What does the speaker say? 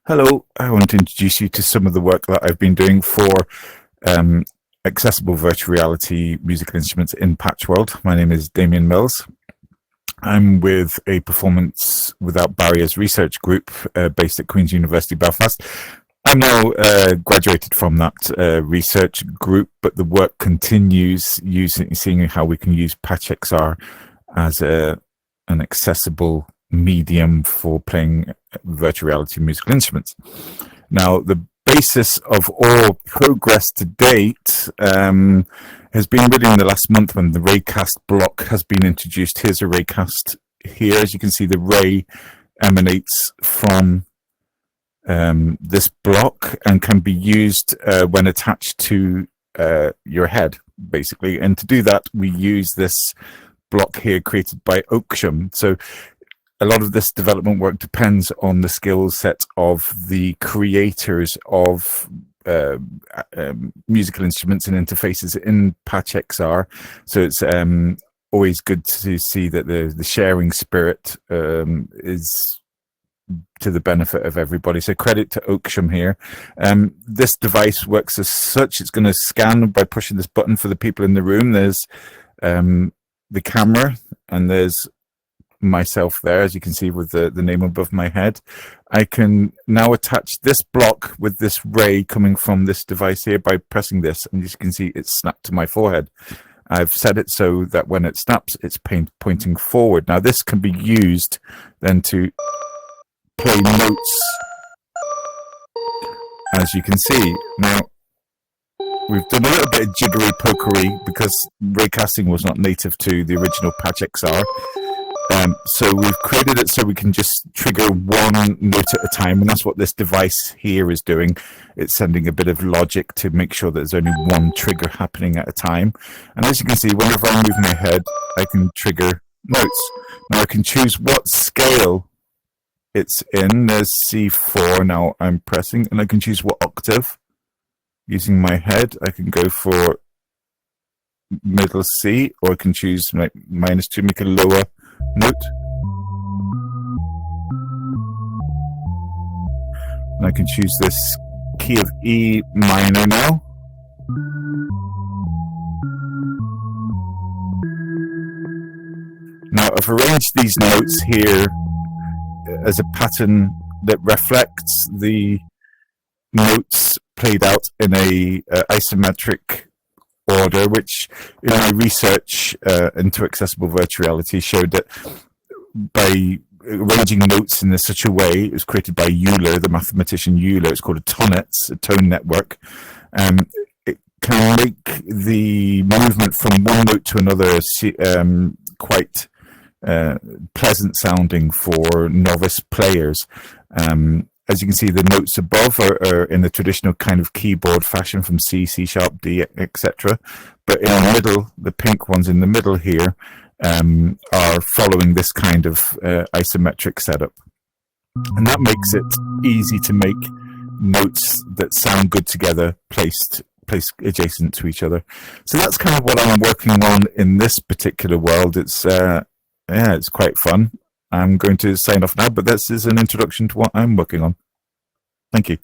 Hello, I want to introduce you to some of the work that I've been doing for accessible virtual reality musical instruments in Patch World. My name is Damien Mills. I'm with a Performance Without Barriers research group based at Queen's University Belfast. I'm now graduated from that research group, but the work continues seeing how we can use PatchXR as an accessible medium for playing virtual reality musical instruments. Now, the basis of all progress to date has been really in the last month when the Raycast block has been introduced. Here's a Raycast here. As you can see, the ray emanates from this block and can be used when attached to your head, basically. And to do that, we use this block here created by Oaksham. So a lot of this development work depends on the skill set of the creators of musical instruments and interfaces in PatchXR. So it's always good to see that the sharing spirit is to the benefit of everybody. So credit to Oaksham here. This device works as such. It's going to scan by pushing this button for the people in the room. There's the camera, and there's myself there, as you can see with the name above my head. I can now attach this block with this ray coming from this device here by pressing this, and as you can see, it's snapped to my forehead. I've set it so that when it snaps, it's pointing forward. Now this can be used then to play notes, as you can see. Now we've done a little bit of jiggery pokery because raycasting was not native to the original PatchXR. So we've created it so we can just trigger one note at a time, and that's what this device here is doing. It's sending a bit of logic to make sure that there's only one trigger happening at a time. And as you can see, whenever I move my head, I can trigger notes. Now I can choose what scale it's in. There's C4 now I'm pressing, and I can choose what octave. Using my head, I can go for middle C, or I can choose like -2, make a lower note. And I can choose this key of E minor now. Now I've arranged these notes here as a pattern that reflects the notes played out in a isometric order, which in my research into accessible virtual reality showed that by arranging notes in such a way, it was created by Euler, the mathematician Euler. It's called a tone network. It can make the movement from one note to another quite pleasant sounding for novice players. As you can see, the notes above are in the traditional kind of keyboard fashion from C, C sharp, D, etc. But in the middle, the pink ones in the middle here are following this kind of isometric setup. And that makes it easy to make notes that sound good together, placed adjacent to each other. So that's kind of what I'm working on in this particular world. It's it's quite fun. I'm going to sign off now, but this is an introduction to what I'm working on. Thank you.